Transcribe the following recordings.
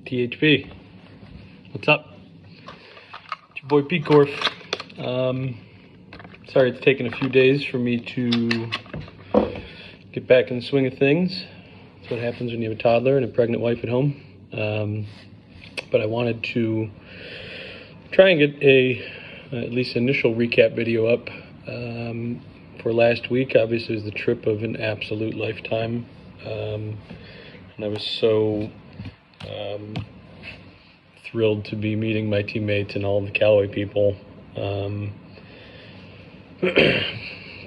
THP. What's up? It's your boy P Corf. Sorry it's taken a few days for me to get back in the swing of things. That's what happens when you have a toddler and a pregnant wife at home. But I wanted to try and get at least initial recap video up for last week. Obviously, it was the trip of an absolute lifetime. And I was so thrilled to be meeting my teammates and all of the Callaway people.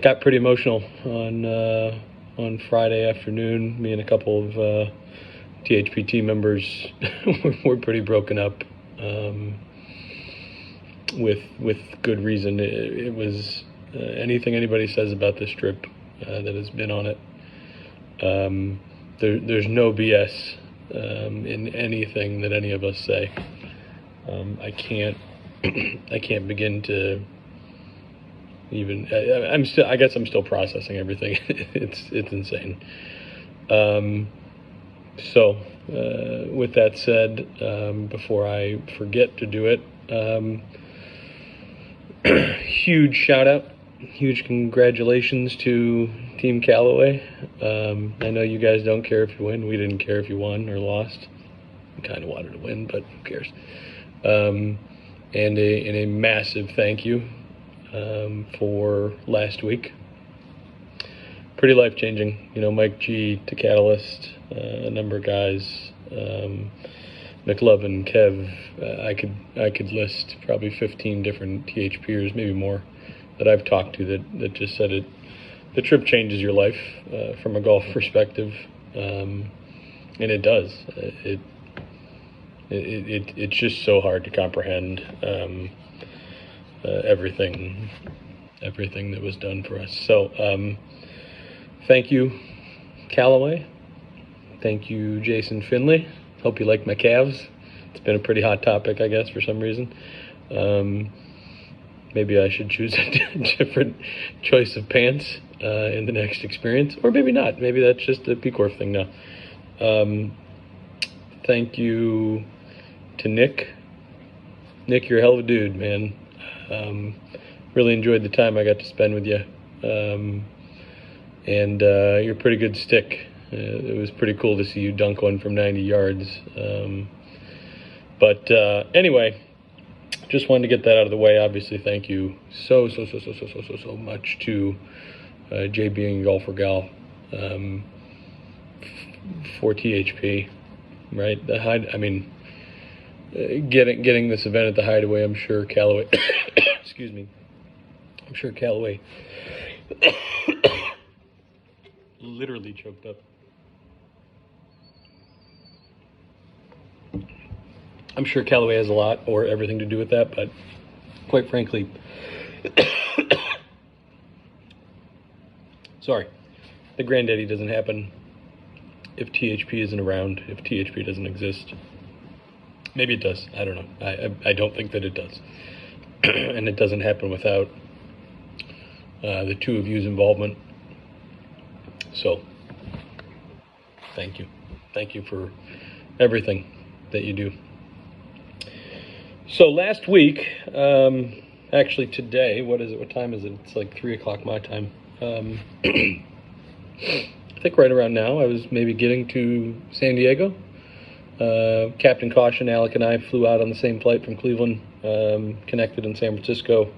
Got pretty emotional on Friday afternoon. Me and a couple of THP team members were pretty broken up, with good reason. It was anything anybody says about this trip that has been on it. There's no BS in anything that any of us say. I can't begin to even. I guess I'm still processing everything. It's insane. So with that said, before I forget to do it, huge shout out, huge congratulations to Team Callaway. I know you guys don't care if you win. We didn't care if you won or lost. We kind of wanted to win, but who cares? And a massive thank you for last week. Pretty life-changing. You know, Mike G to Catalyst, a number of guys, McLovin, Kev. I could list probably 15 different THPers, maybe more, that I've talked to that just said it. The trip changes your life from a golf perspective, and it does. It's just so hard to comprehend everything that was done for us. So thank you, Callaway. Thank you, Jason Finley. Hope you like my calves. It's been a pretty hot topic, I guess, for some reason. Maybe I should choose a different choice of pants in the next experience, or maybe not. Maybe that's just a P Corf thing now. Thank you to Nick. Nick, you're a hell of a dude, man. Really enjoyed the time I got to spend with you. And you're a pretty good stick. It was pretty cool to see you dunk one from 90 yards. But anyway, just wanted to get that out of the way. Obviously, thank you so much to JB and Golfer Gal for THP. Right? Getting this event at the Hideaway, I'm sure Callaway. Excuse me. I'm sure Callaway literally choked up. I'm sure Callaway has a lot or everything to do with that, but quite frankly, sorry, the Grandaddy doesn't happen if THP isn't around, if THP doesn't exist. Maybe it does. I don't know. I don't think that it does. And it doesn't happen without the two of you's involvement. So, thank you. Thank you for everything that you do. So last week, actually today, what is it? What time is it? It's like 3 o'clock my time. I think right around now, I was maybe getting to San Diego. Captain Caution, Alec, and I flew out on the same flight from Cleveland, connected in San Francisco.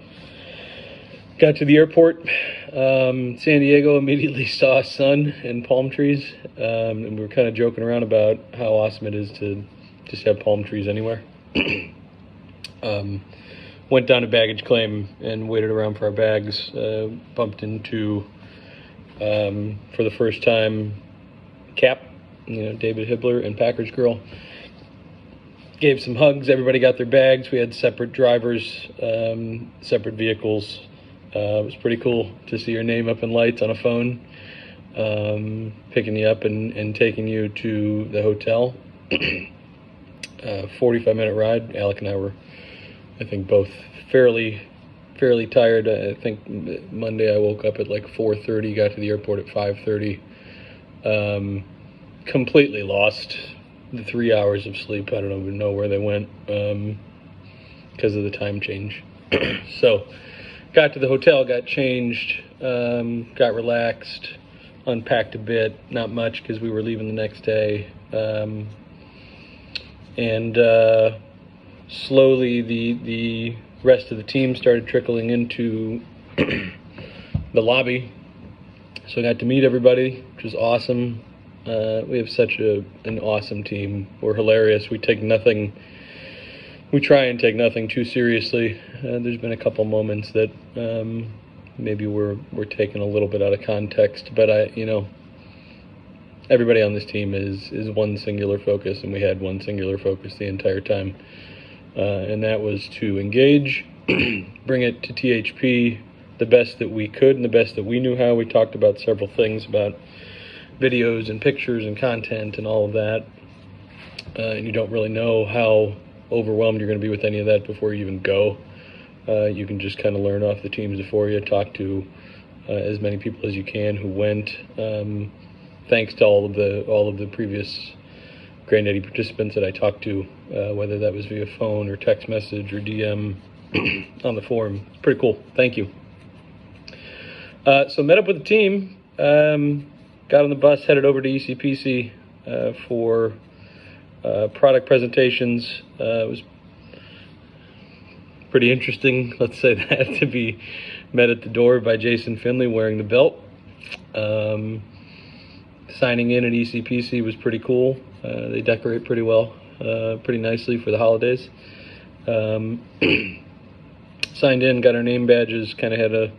Got to the airport. San Diego, immediately saw sun and palm trees. And we were kind of joking around about how awesome it is to just have palm trees anywhere. Went down to baggage claim and waited around for our bags. Bumped into, for the first time, Cap, David Hibbler and Packers Girl. Gave some hugs. Everybody got their bags. We had separate drivers, separate vehicles. It was pretty cool to see your name up in lights on a phone, picking you up and taking you to the hotel. 45-minute ride. Alec and I were, I think, both fairly tired. I think Monday I woke up at like 4:30, got to the airport at 5:30. Completely lost. the 3 hours of sleep. I don't even know where they went because of the time change. So got to the hotel, got changed, got relaxed, unpacked a bit, not much because we were leaving the next day, and slowly the rest of the team started trickling into the lobby. So I got to meet everybody, which was awesome. We have such an awesome team. We're hilarious. We try and take nothing too seriously. There's been a couple moments that maybe we're taken a little bit out of context, but everybody on this team is one singular focus, and we had one singular focus the entire time, and that was to engage, bring it to THP the best that we could and the best that we knew how. We talked about several things about videos and pictures and content and all of that, and you don't really know how overwhelmed you're going to be with any of that before you even go. You can just kind of learn off the teams before you, talk to as many people as you can who went. Thanks to all of the previous Grandaddy participants that I talked to, whether that was via phone or text message or DM on the forum. Pretty cool. Thank you. So met up with the team, got on the bus, headed over to ECPC for product presentations. It was pretty interesting, let's say that, to be met at the door by Jason Finley wearing the belt. Signing in at ECPC was pretty cool. They decorate pretty well, pretty nicely for the holidays. Signed in, got our name badges, kind of had a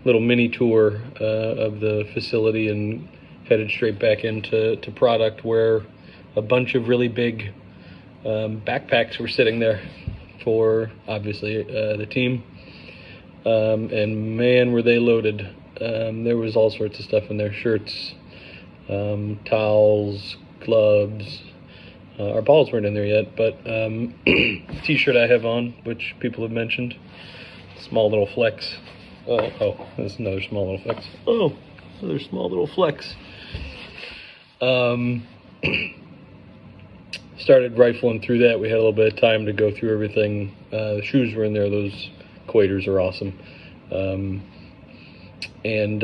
little mini tour of the facility, and headed straight back into product, where a bunch of really big backpacks were sitting there for, obviously, the team. And man, were they loaded. There was all sorts of stuff in there: shirts, towels, gloves. Our balls weren't in there yet, but t-shirt I have on, which people have mentioned. Small little flex. Oh, there's another small little flex. Oh, another small little flex. Started rifling through that. We had a little bit of time to go through everything. The shoes were in there. Those quaders are awesome. And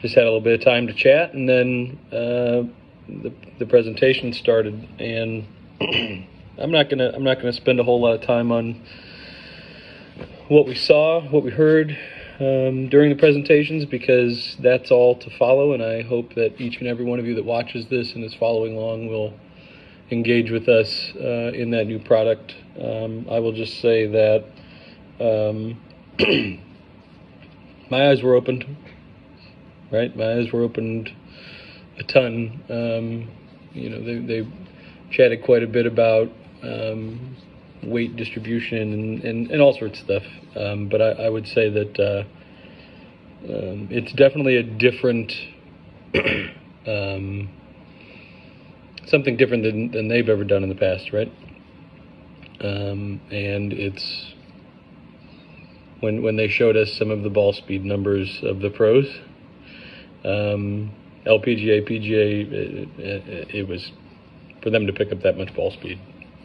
just had a little bit of time to chat, and then the presentation started. And I'm not gonna spend a whole lot of time on what we saw, what we heard during the presentations, because that's all to follow, and I hope that each and every one of you that watches this and is following along will engage with us in that new product. I will just say that my eyes were opened, right? My eyes were opened a ton. They chatted quite a bit about weight distribution and all sorts of stuff. But I would say that it's definitely a different, something different than they've ever done in the past, right? And it's when they showed us some of the ball speed numbers of the pros, LPGA, PGA, it was for them to pick up that much ball speed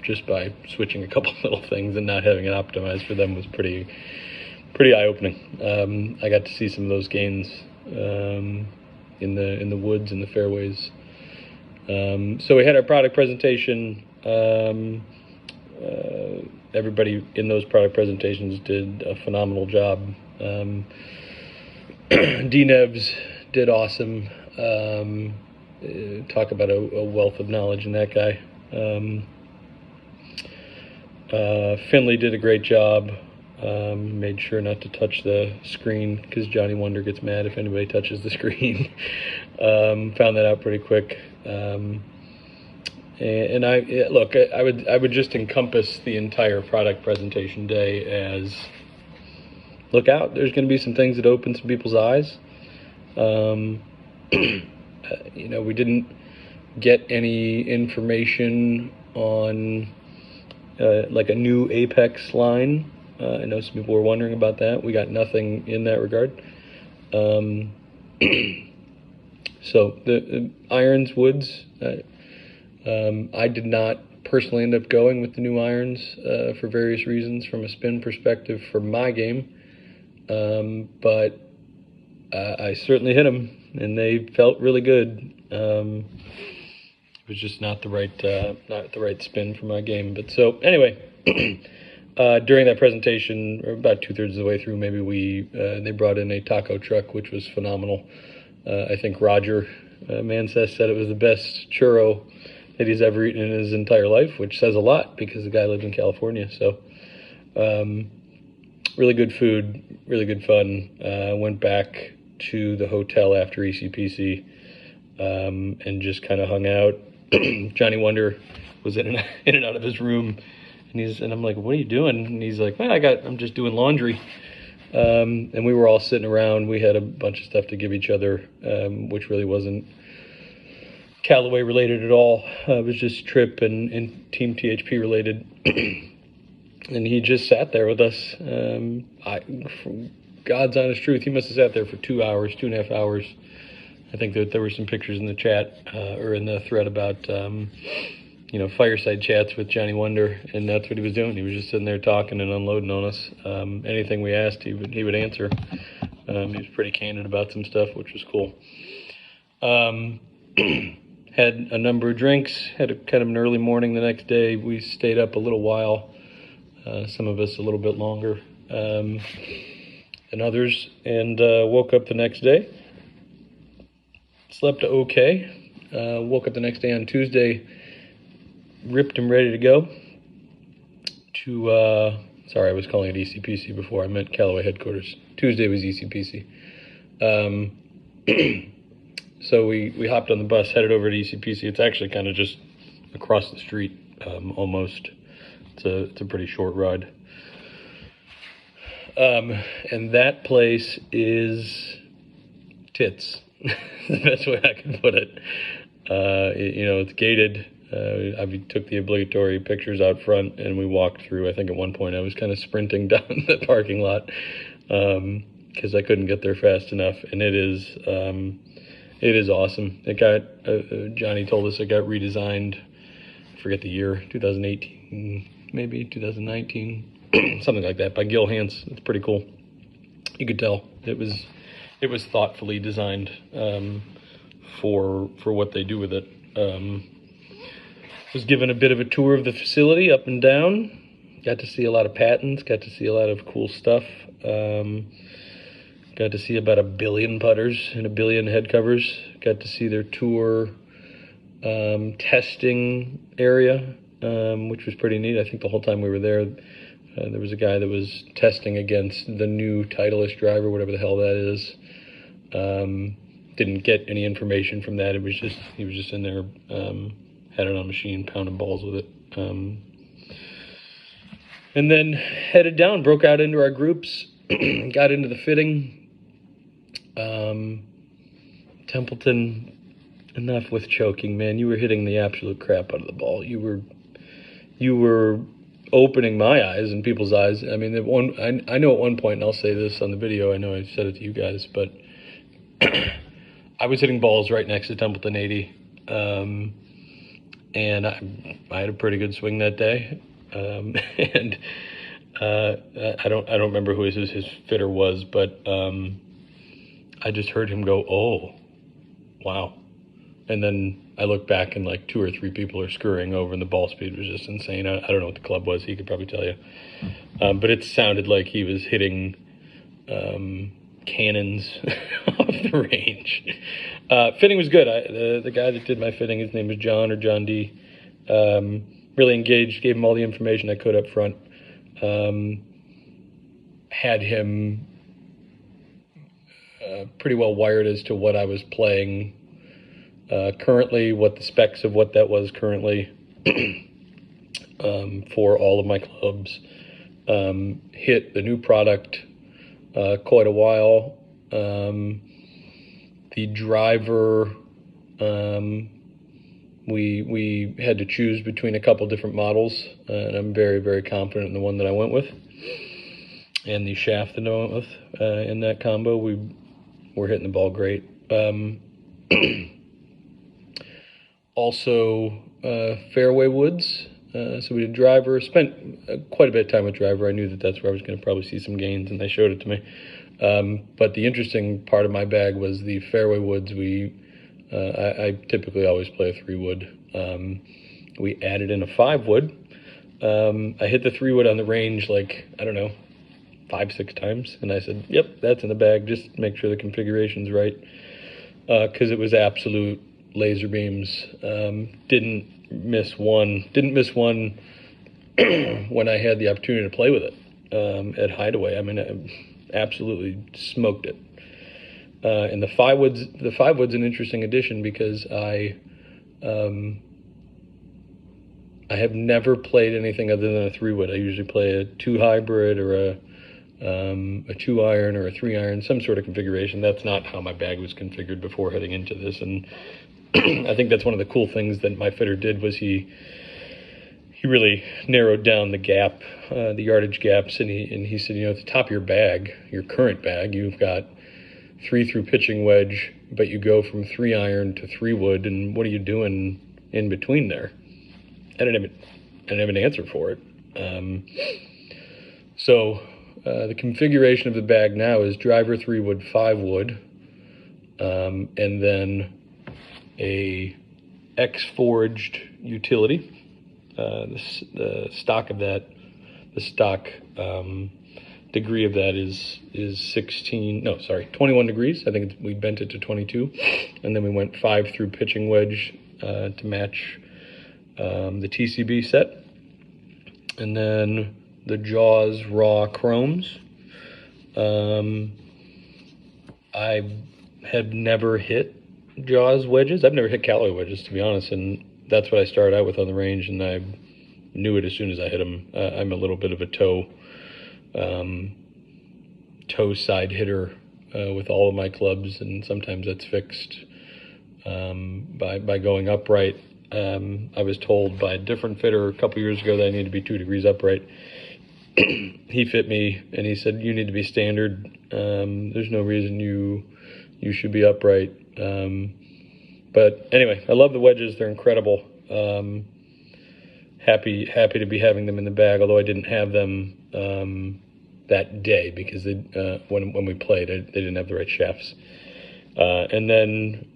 just by switching a couple little things and not having it optimized for them was pretty eye-opening. I got to see some of those gains in the woods and the fairways. So we had our product presentation. Everybody in those product presentations did a phenomenal job. D-Nevs did awesome. Talk about a wealth of knowledge in that guy. Finley did a great job. Made sure not to touch the screen because Johnny Wonder gets mad if anybody touches the screen. Found that out pretty quick. And I would just encompass the entire product presentation day as, look out, there's going to be some things that open some people's eyes. We didn't get any information on like a new Apex line. I know some people were wondering about that. We got nothing in that regard. So the irons, woods, I did not personally end up going with the new irons for various reasons from a spin perspective for my game, but I certainly hit them, and they felt really good. It was just not the right spin for my game. But so anyway, during that presentation, or about 2/3 of the way through, maybe they brought in a taco truck, which was phenomenal. I think Roger Mancess said it was the best churro that he's ever eaten in his entire life, which says a lot because the guy lived in California. So really good food, really good fun. Went back to the hotel after ECPC and just kind of hung out. Johnny Wonder was in and out of his room, and I'm like, "What are you doing?" And he's like, "Well, I'm just doing laundry." And we were all sitting around. We had a bunch of stuff to give each other, which really wasn't Callaway related at all. It was just Trip and Team THP related. And he just sat there with us. For God's honest truth, he must have sat there for 2 hours, 2.5 hours. I think that there were some pictures in the chat or in the thread about fireside chats with Johnny Wonder, and that's what he was doing. He was just sitting there talking and unloading on us. Anything we asked, he would answer. He was pretty candid about some stuff, which was cool. Had a number of drinks. Had a kind of an early morning the next day. We stayed up a little while. Some of us a little bit longer than others, and woke up the next day. Slept okay. Woke up the next day on Tuesday, ripped and ready to go to, sorry, I was calling it ECPC before. I meant Callaway headquarters. Tuesday was ECPC. So we hopped on the bus, headed over to ECPC. It's actually kind of just across the street, almost. It's a pretty short ride. And that place is tits. The best way I can put it. It's gated. I took the obligatory pictures out front, and we walked through. I think at one point I was kind of sprinting down the parking lot because I couldn't get there fast enough. And it is awesome. It got Johnny told us it got redesigned. I forget the year, 2018, maybe 2019, something like that, by Gil Hans. It's pretty cool. You could tell it was thoughtfully designed for what they do with it. Was given a bit of a tour of the facility up and down. Got to see a lot of patents. Got to see a lot of cool stuff. Got to see about 1 billion putters and 1 billion head covers. Got to see their tour testing area, which was pretty neat. I think the whole time we were there, there was a guy that was testing against the new Titleist driver, whatever the hell that is. Didn't get any information from that. He was just in there, had it on a machine, pounding balls with it. And then headed down, broke out into our groups, got into the fitting. Templeton, enough with choking, man. You were hitting the absolute crap out of the ball. You were opening my eyes and people's eyes. I mean, I know at one point, and I'll say this on the video, I know I said it to you guys, but I was hitting balls right next to Templeton 80, and I had a pretty good swing that day, and I don't remember who his fitter was, but I just heard him go, "Oh, wow." And then I look back and like 2 or 3 people are scurrying over, and the ball speed was just insane. I don't know what the club was. He could probably tell you. But it sounded like he was hitting cannons off the range. Fitting was good. The guy that did my fitting, his name was John D. Really engaged, gave him all the information I could up front. Had him pretty well wired as to what I was playing currently, what the specs of what that was currently for all of my clubs. Hit the new product quite a while. The driver, we had to choose between a couple different models, and I'm very, very confident in the one that I went with. And the shaft that I went with in that combo, we were hitting the ball great. Also, fairway woods. So we did driver, spent quite a bit of time with driver. I knew that that's where I was going to probably see some gains, and they showed it to me. But the interesting part of my bag was the fairway woods. I typically always play a 3-wood. We added in a 5-wood. I hit the 3-wood on the range like, I don't know, 5-6 times, and I said, yep, that's in the bag. Just make sure the configuration's right, because it was absolute laser beams. Didn't miss one when I had the opportunity to play with it at Hideaway. I mean, I absolutely smoked it. And the 5-wood's an interesting addition because I have never played anything other than a 3-wood. I usually play a 2 hybrid or a 2-iron or a 3-iron, some sort of configuration. That's not how my bag was configured before heading into this, and I think that's one of the cool things that my fitter did was he really narrowed down the gap, the yardage gaps, and he said, at the top of your bag, your current bag, you've got 3-through pitching wedge, but you go from 3-iron to 3-wood, and what are you doing in between there? I didn't have an answer for it. So the configuration of the bag now is driver 3-wood, 5-wood, and then a X-forged utility. The stock of that, degree of that is 21 degrees. I think we bent it to 22, and then we went 5-through pitching wedge to match the TCB set, and then the Jaws raw chromes. I have never hit Jaws wedges. I've never hit Callaway wedges, to be honest, and that's what I started out with on the range, and I knew it as soon as I hit them. I'm a little bit of a toe side hitter with all of my clubs, and sometimes that's fixed by going upright. I was told by a different fitter a couple years ago that I need to be 2 degrees upright. He fit me, and he said, you need to be standard. There's no reason you should be upright. But anyway, I love the wedges. They're incredible. Happy to be having them in the bag, although I didn't have them that day because when we played, they didn't have the right shafts. And then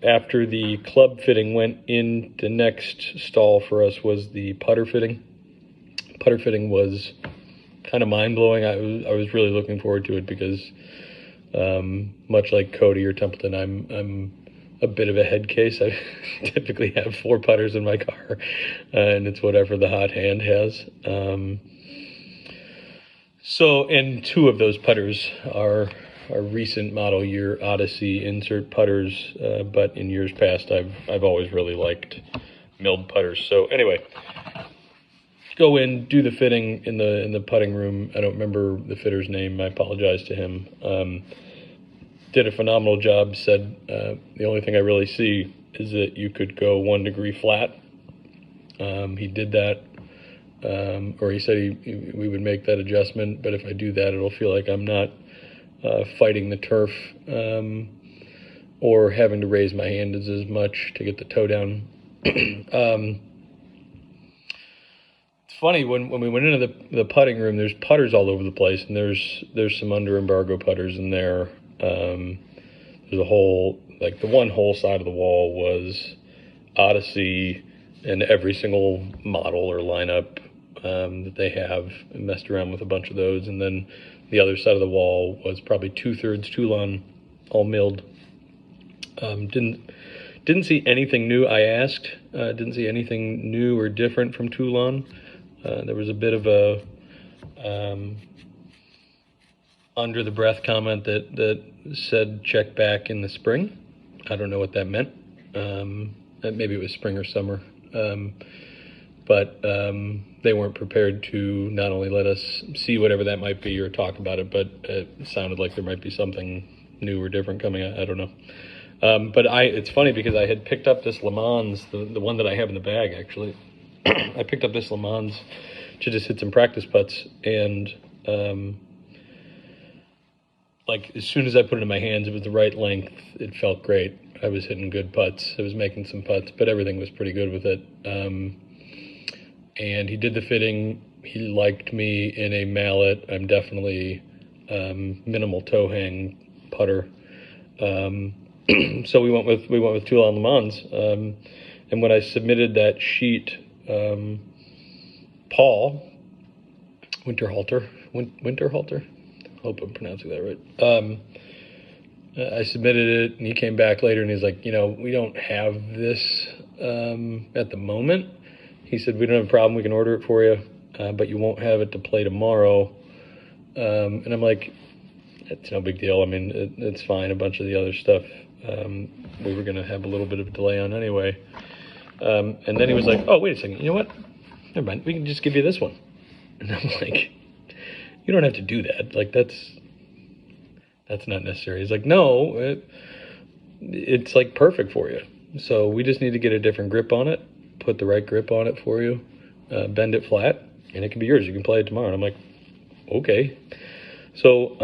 after the club fitting went in, the next stall for us was the putter fitting. Putter fitting was kind of mind-blowing. I was really looking forward to it because much like Cody or Templeton, I'm a bit of a head case. I typically have 4 putters in my car, and it's whatever the hot hand has. And 2 of those putters are recent model year Odyssey insert putters, but in years past, I've always really liked milled putters. So anyway, go in, do the fitting in the putting room. I don't remember the fitter's name. I apologize to him. Did a phenomenal job. Said the only thing I really see is that you could go 1 degree flat. He did that, or he said we would make that adjustment. But if I do that, it'll feel like I'm not fighting the turf or having to raise my hand as much to get the toe down. It's funny when we went into the putting room. There's putters all over the place, and there's some under embargo putters in there. There's a whole, like the one whole side of the wall was Odyssey and every single model or lineup that they have. I messed around with a bunch of those, and then the other side of the wall was probably 2/3 Toulon, all milled. Didn't see anything new. I asked, didn't see anything new or different from Toulon. There was a bit of a under the breath comment that said check back in the spring. I don't know what that meant. Maybe it was spring or summer. But they weren't prepared to not only let us see whatever that might be or talk about it, but it sounded like there might be something new or different coming out. I don't know. But it's funny because I had picked up this Le Mans, the one that I have in the bag, actually. I picked up this Le Mans to just hit some practice putts, and like as soon as I put it in my hands, it was the right length. It felt great. I was hitting good putts. I was making some putts, but everything was pretty good with it. And he did the fitting. He liked me in a mallet. I'm definitely minimal toe hang putter. So we went with Tues Le Mans. And when I submitted that sheet, Paul Winterhalter, I hope I'm pronouncing that right. I submitted it, and he came back later, and he's like, we don't have this at the moment. He said, we don't have a problem. We can order it for you, but you won't have it to play tomorrow. And I'm like, it's no big deal. I mean, it's fine. A bunch of the other stuff we were going to have a little bit of a delay on anyway. And then he was like, oh, wait a second. You know what? Never mind. We can just give you this one. And I'm like, you don't have to do that. Like, that's not necessary. He's like, no, it's like perfect for you. So we just need to get a different grip on it, put the right grip on it for you, bend it flat, and it can be yours. You can play it tomorrow. And I'm like, okay. So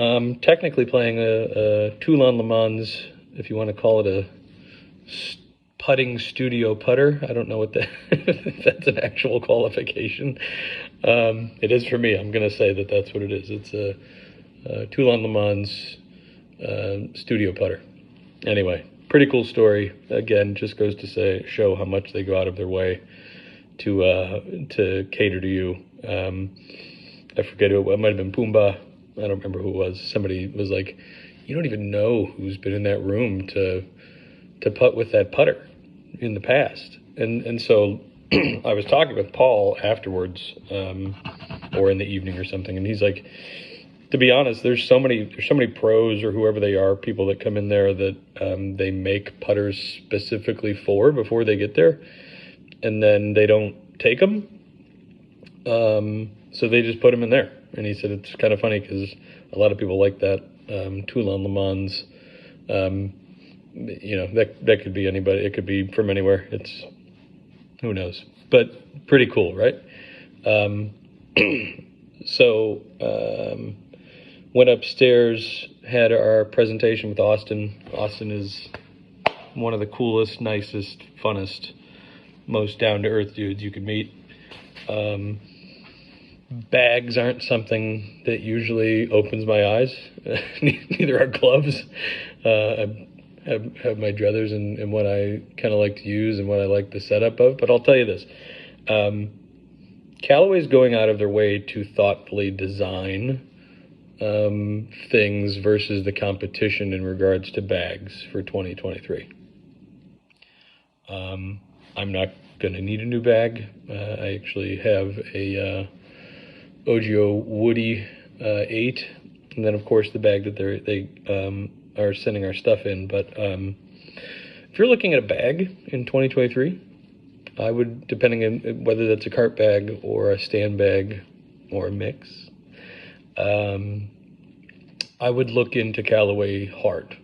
technically playing a Tues Le Mans, if you want to call it a putting studio putter. I don't know what that if that's an actual qualification. It is for me. I'm going to say that that's what it is. It's a Tues Le Mans studio putter. Anyway, pretty cool story. Again, just goes to show how much they go out of their way to cater to you. I forget who it might have been Pumbaa. I don't remember who it was. Somebody was like, you don't even know who's been in that room to putt with that putter in the past. And so I was talking with Paul afterwards, or in the evening or something, and he's like, to be honest, there's so many pros or whoever they are, people that come in there that they make putters specifically for before they get there, and then they don't take them. So they just put them in there. And he said it's kind of funny because a lot of people like that. Tues Le Mans, that could be anybody. It could be from anywhere. It's, who knows, but pretty cool, right? So went upstairs, had our presentation with Austin. Austin is one of the coolest, nicest, funnest, most down-to-earth dudes you could meet. Bags aren't something that usually opens my eyes. Neither are gloves. I have my druthers and what I kind of like to use and what I like the setup of. But I'll tell you this. Callaway's going out of their way to thoughtfully design things versus the competition in regards to bags for 2023. I'm not going to need a new bag. I actually have a OGO Woody 8, and then of course the bag that they are sending our stuff in. But if you're looking at a bag in 2023, I would, depending on whether that's a cart bag or a stand bag or a mix, I would look into Callaway hard.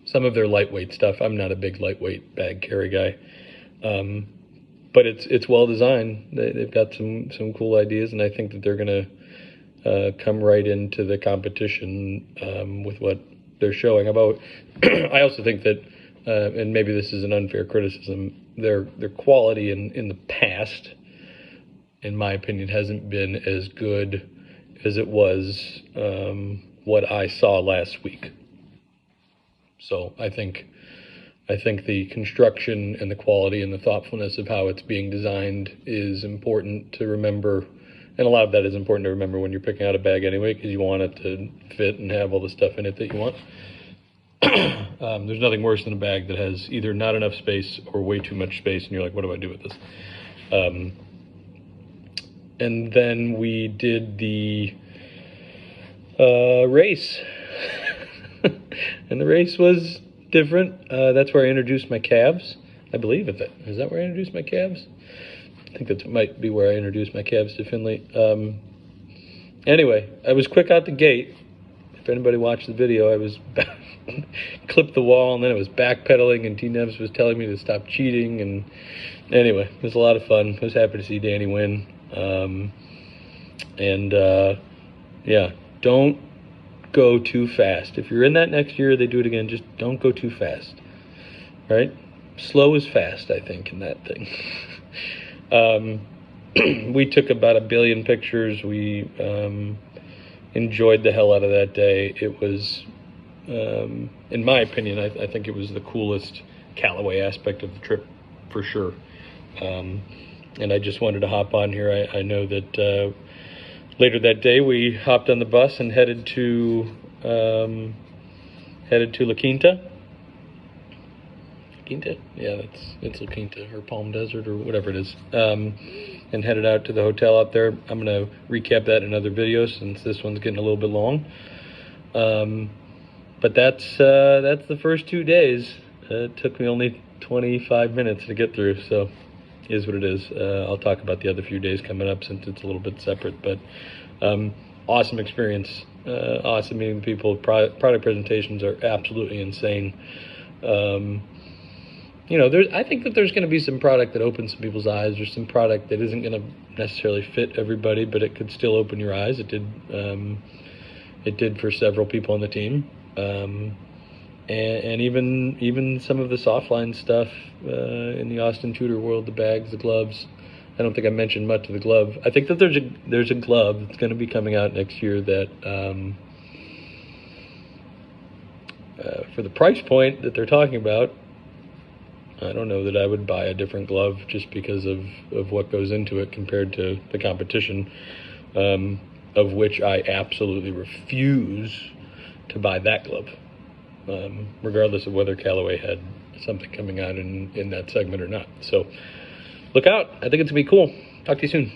Some of their lightweight stuff, I'm not a big lightweight bag carry guy, but it's well designed. They've got some cool ideas, and I think that they're going to come right into the competition with what they're showing. I also think that, and maybe this is an unfair criticism, their quality in the past, in my opinion, hasn't been as good as it was what I saw last week. So I think the construction and the quality and the thoughtfulness of how it's being designed is important to remember. And a lot of that is important to remember when you're picking out a bag anyway, because you want it to fit and have all the stuff in it that you want. There's nothing worse than a bag that has either not enough space or way too much space, and you're like, what do I do with this? And then we did the race. And the race was different. That's where I introduced my calves. I believe it. Is that where I introduced my calves? I think that might be where I introduced my calves to Finley. Anyway, I was quick out the gate. If anybody watched the video, I was clipped the wall, and then it was backpedaling, and T-Nevs was telling me to stop cheating. And anyway, it was a lot of fun. I was happy to see Danny win. Yeah, don't go too fast. If you're in that next year, they do it again, just don't go too fast, right? Slow is fast, I think, in that thing. We took about 1 billion pictures. We enjoyed the hell out of that day. It was, in my opinion, I think it was the coolest Callaway aspect of the trip, for sure. And I just wanted to hop on here. I know that later that day we hopped on the bus and headed to La Quinta. Quinta? Yeah, it's La Quinta or Palm Desert or whatever it is. And headed out to the hotel out there. I'm going to recap that in another video since this one's getting a little bit long. But that's the first 2 days. It took me only 25 minutes to get through, so it is what it is. I'll talk about the other few days coming up since it's a little bit separate, but awesome experience. Awesome meeting the people. Product presentations are absolutely insane. I think that there's going to be some product that opens some people's eyes. There's some product that isn't going to necessarily fit everybody, but it could still open your eyes. It did. It did for several people on the team. And even some of the softline stuff in the Austin Tudor world, the bags, the gloves. I don't think I mentioned much of the glove. I think that there's a glove that's going to be coming out next year that for the price point that they're talking about, I don't know that I would buy a different glove just because of what goes into it compared to the competition, of which I absolutely refuse to buy that glove. Regardless of whether Callaway had something coming out in that segment or not. So look out. I think it's going to be cool. Talk to you soon.